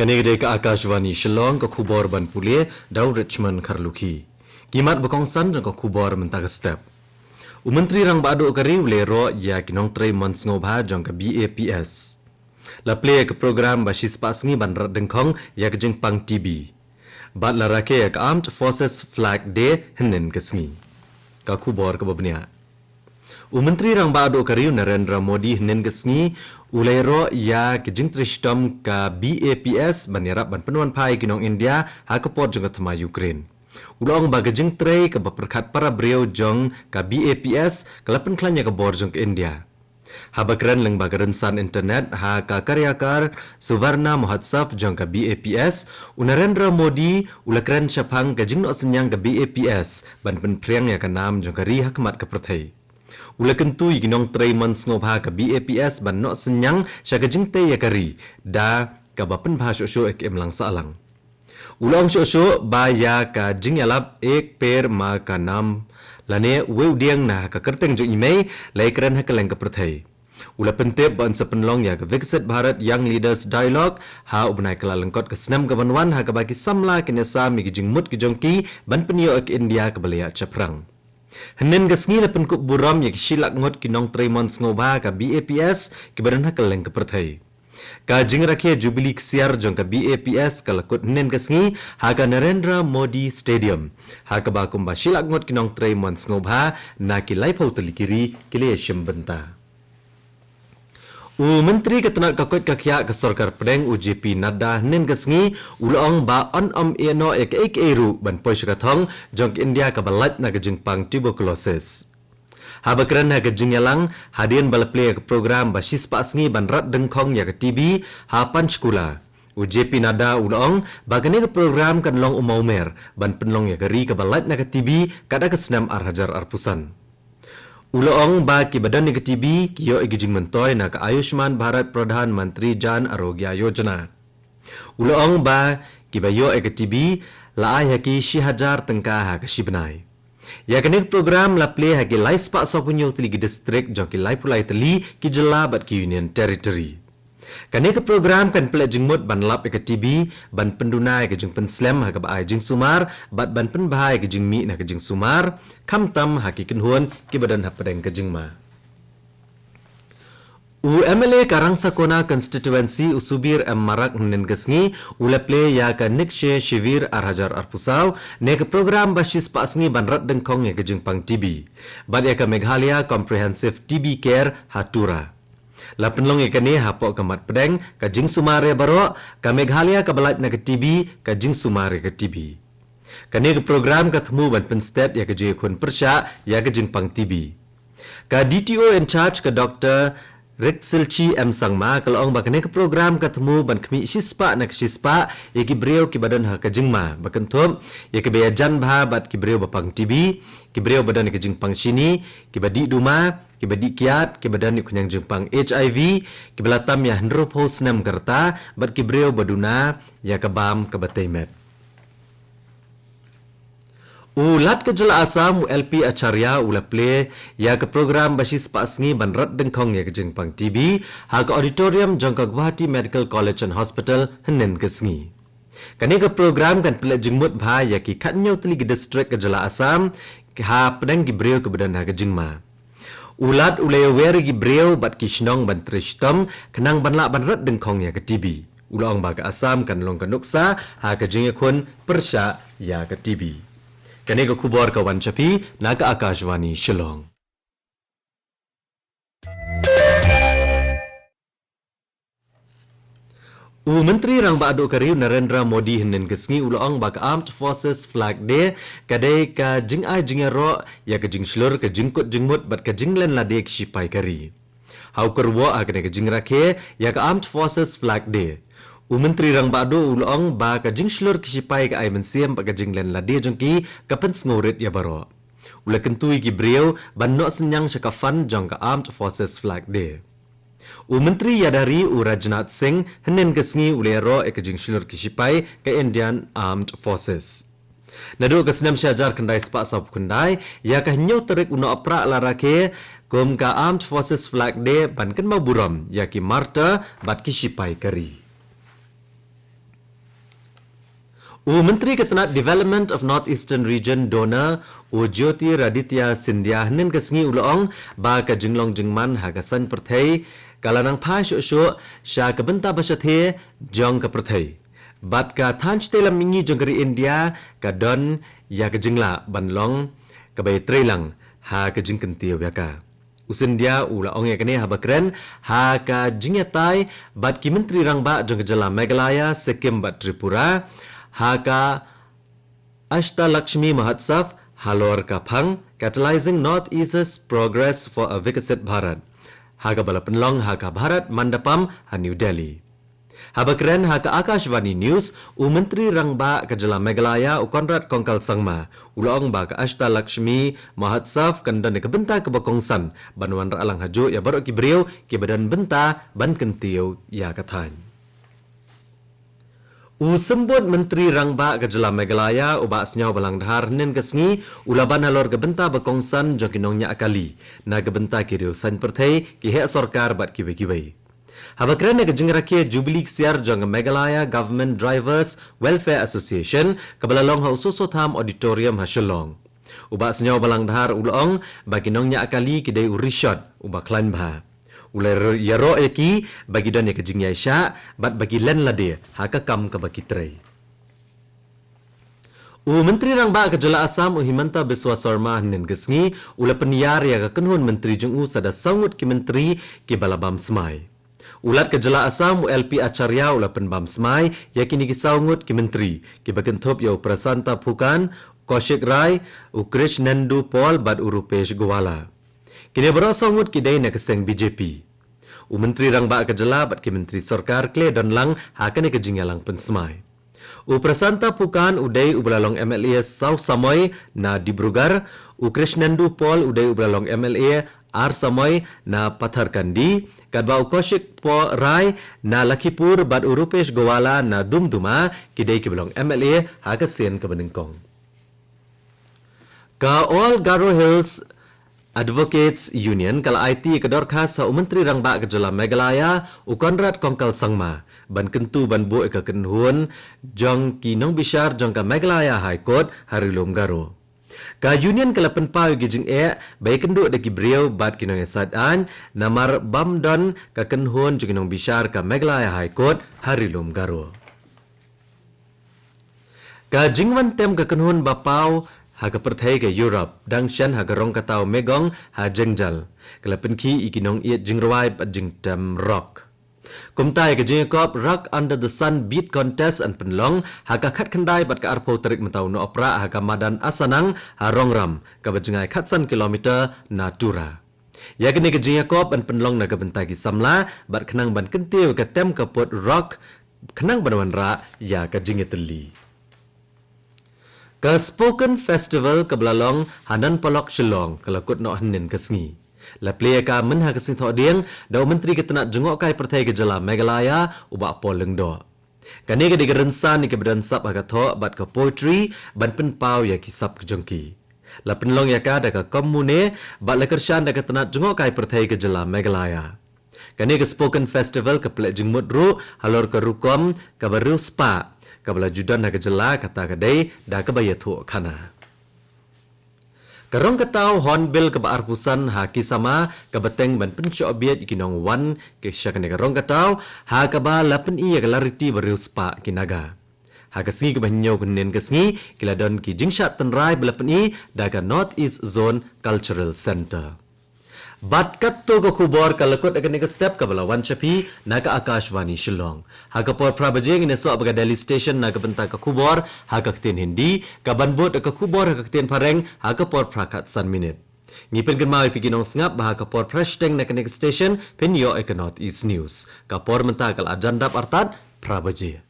Kanegde ka Akashvani Shillong ka khubor ban pule Dow Richmond Kharlukhi. Kimat bekongsan jang ka khubor mentag step. Menteri rang bado kari ule ro ya kinong tray months ngobha jang ka BAPS. La play ka program ba shispas ngi ban rat dengkhong ya ka jing pang TB. Bat la rake ka Armed Forces Flag Day henen kesngi. Ka khubor ka babnia. Menteri rang bado kari Narendra Modi henen kesngi Ulairo ya kijing trishtam ka BAPS banirap ban penuan pai kinong India ha kapot jong thama Ukraine. Ulong ba kijing tray ka baperkhat para breu jong ka BAPS kalapan klanya ka bor jong India. Ha bakran lang bagaran san internet ha ka karyakar Suvarna Mahotsaf jong ka BAPS Narendra Modi ulakran syapang kijing no senyang ka BAPS ban penpriang ya ka nam jong ka ri hakmat ka prathai. Ulakan tu iginong tray months ngobha ka BAPS ban no senyang sya ka jingte ya kari da ka bapen bha sho ek emlang salang. Ulong sho ba ya ka jingyalap ek per ma ka nam lane weu diang na ka kerteng jo imei laikran ha kaleng ka prathai. Ula pentep ban sa penlong ya ka Viksit Bharat Young Leaders Dialogue ha ubnai kala lengkot ka snam ka banwan ha ka bagi samla kinesa mi gijing mut gijongki ban penio ek India ka balaya chaprang. Henen gasngi lapan kuk buram yak silak ngot kinong Tremont ngobha ka BAPS kibaran ha kaleng ka prathai. Ka jingrakhe Jubilee ksiar jong ka BAPS kalakut henen gasngi ha ka Narendra Modi Stadium. Ha ka bakum ba silak ngot kinong Tremont ngobha na ki laipau telikiri kile syembenta. Menteri Ketenaga Kakut Kakya ke Sarkar Pedeng UJP Nadda nen gasngi ulong ba on eno ek eru ban poi syakathong jong India ka balat na gajing pang tuberculosis. Habakran na gajing yalang hadian balaple ke program ba sispa-sngi ban rat dengkhong ya ke TB ha panchkula. UJP Nadda ulong ba kene ke program kan long umaumer ban penlong ya ke ri ka balat na ke TB kada ke senam arhajar arpusan. Ulong ba ki badan ni TB kiyo igijing mentoy na ka Ayushman Bharat Pradhan Mantri Jan Arogya Yojana. Ulong ba ki bayo ek TB la ay haki 6,000 tengka ha ka shibnai. Ya kanik program la play haki lai spa sa punyo tili ki district jong ki lai pulai tali ki jela bat ki union territory. Kanik program kan play jingmut ban lap ek TB ban pendunai ke jing penslam ha ka ba ay jing sumar bat ban pen bahai ke jing mi na ke jing sumar kam tam haki kinhuan ki badan ha padang ke jing ma. MLA Karang Sakona constituency usubir marak nen gasngi ulaple ya ka nikshe shivir arhajar arpusaw ne ke program basis pasngi ban rat dengkong ya ke jing pang TB bat ya ka Meghalaya Comprehensive TB Care Hatura. La penlong ikani hapok kamat pedeng ka jing sumare baro ka Meghalaya ka balat na ke TB ka jing sumare ke TB. Kani ke program ka thmu ban pen state ya ke je khun persya ya ke jing pang TB. Ka DTO in charge ka Dr. Rick Silchi M Sangma kalong ba kani ke program ka thmu ban khmi shispa na ke shispa ya ki breu ki badan ha ka jingma bakan thum ya ke be jan bha bat ki breu bapang TB ki breu badan ke jing pang sini ki badi duma ki badi kiat ki badan ni kunyang jengpang HIV ki belatam ya hendrup hos nam kerta bat ki breu baduna ya kabam ka bataimet. Ulat ke jela asam LP Acharya ulaple ya ke program basis pasngi ban rat dengkhong ya ke jengpang TB ha ke auditorium jong ka Guwahati Medical College and Hospital henen kesngi. Kani ke program kan pele jengmut bha ya ki khatnyau tli ke district ke jela asam ha pedang ki breu ke badan ha ke jingma. Ulat ulay wer gi breu bat ki shnong ban trishtam kenang ban la ban rat dengkhong ya ke TB. Ulong ba ke asam kan long ka nuksa ha ke jing khun persya ya ke TB. Kani ka kubor ka wanchapi na ka Akashvani Shillong. Menteri rang ba ado kariu Narendra Modi henen kesngi ulong ba ka Armed Forces Flag Day kadai ka jing ai jingero ya ka jing shlur ka jingkut jingmut bat ka jinglen lade ki shipai kari. Hau kerwo agane ka jingrakhe ya ka Armed Forces Flag Day. Menteri rang ba ado ulong ba ka jing shlur ki shipai ka ai mensiam ba ka jinglen lade jongki ka pen sngorit ya baro. Ula kentui ki breu ban no senyang syakafan jong ka Armed Forces Flag Day. Menteri Yadari Rajnath Singh henen kesngi ulero ekajing shilur kishipai ke Indian Armed Forces. Nadu kesenam syajar kendai spak sab kendai ya ka nyau terik uno apra larake kom ka Armed Forces Flag Day ban ken maburam ya ki marta bat kishipai kari. Menteri Ketenat Development of Northeastern Region Dona Jyoti Raditya Sindhya nen kesengi uloong ba ka jinglong jingman ha ka san perthai kalanang pha shu sha ka benta basathe jong ka perthai bat ka thanch telam mingi jongri India ka don ya ka jingla banlong ka bai trelang ha ka jingkentiu ya ka usin dia uloong ya kene ha bakren ha ka jingyatai bat ki menteri rangba jong jala Meghalaya Sikkim bat Tripura Haka Ashtalakshmi Mahotsav Halor Kapang Catalyzing Northeast's Progress for a Vikasit Bharat. Haka Balapanlong Haka Bharat Mandapam ha New Delhi. Habakren Haka Akashvani News Menteri Rangba Kajala Meghalaya Konrad Kongkal Sangma Ulong ba ka Ashtalakshmi Mahotsav kandan ka benta ka bakongsan banwan alang hajo ya baru ki beriau ki badan benta ban kentiu ya kathan. Sembut Menteri Rangba Kajala Meghalaya uba senyaw balang dhar nen kesengi ulaban halor gebenta bekongsan jokinongnya akali na gebenta kiriu san perthai ki he sorkar bat kiwe-kiwe. Habakren ke jengrake Jubilee siar jong Meghalaya Government Drivers Welfare Association kabalalong ha ususo tham auditorium ha Shillong. Uba senyaw balang dhar ulong baginongnya akali kidai urishot uba klan bha. Ulai yaro eki bagi don ke jingyai sya bat bagi len lade haka kam ka bagi trai. Menteri Rangba Kajala Assam Himanta Biswa Sarma nen gesngi ula penyiar ya ka kenhun menteri jung sada sangut ki menteri ki balabam smai. Ulat Kajala Assam LP Acharya ula penbam smai ya kini ki sangut ki menteri ki bagentop ya Prasanta Phukan Kaushik Rai Krish Nandu Paul bat Urupesh Gowala. Kini berasangut kidai na keseng BJP. Menteri Rangba Kajala bat ki menteri Sarkar kle dan lang hakan ke jingyalang pensmai. Prasanta Phukan udai ubalalong MLA South Samoy na Dibrugarh, Krishnandu Paul udai ubalalong MLA R Samoy na Patharkandi, kadba Kaushik Rai na Lakhipur bat Urupesh Gowala na Dumduma kidai kibalong MLA hakasen ke Benengkong. Ka All Garo Hills Advocates Union kala IT kedor khas sa Menteri Rangba Kajala Meghalaya Konrad Kongkal Sangma ban kentu ban bu ka kenhun jong kinong bishar jong ka Meghalaya High Court harilom garo. Ka union kala penpau gijing bai kendu de gibriau bat kinong sadan namar bamdon ka kenhun jong kinong bishar ka Meghalaya High Court harilom garo. Ka jingwan tem ka kenhun bapau Haga perthai ke Europe dang shan haga rong katau megong ha jengjal kala penki ikinong iet jingrawai pat jingtam rock kumtai ke jingkop rock under the sun beat contest and penlong haga khat khandai pat ka arpo tarik mentau no opera haga madan asanang ha rongram ka bajengai khatsan kilometer na tura ya kene ke jingkop and penlong na ka bentai ki samla bat khnang ban kentiu ka tem ka pot rock khnang banwan ra ya ka jingeteli Ka Spoken Festival ke belalong Hanan Polok Shillong kelakut no hanin kesngi. La play ka men ha kesing tho dieng da menteri ketenat jengok kai perthai ke Jala Meghalaya uba pol lengdo. Kani ke digerensan ni ke badan sap ha tho bat ke poetry ban penpau ya kisap ke jongki. La penlong ya ka da ka komune bat la kershan da ketenat jengok kai perthai ke Jala Meghalaya. Kani ke Spoken Festival ke plek jengmut ru halor ke rukom ke baru spa kabla judan na kejela kata kadai da kabaya thu khana karong katau hornbill ke arpusan ha kisama ke beteng ban pencho biat ikinong wan ke syakane karong katau ha kaba lapen i galariti baru spa kinaga ha kesengi ke banyo kenen kesengi kiladon ki jingshat tenrai belapen i da ka North East Zone Cultural Center Bat katto ko kubor kalakot akan nika step ka balawan chapi naga Akashvani Shillong. Haka por prabajeng ina so abaga Delhi Station naga benta ka kubor haka kten Hindi ka banbot ka kubor haka kten pareng haka por prakat san minute. Ngipin kan mau piginong sngap bahaka por prashteng na kanika station penyo eka North East News. Ka por mentakal ajandap artat prabaje.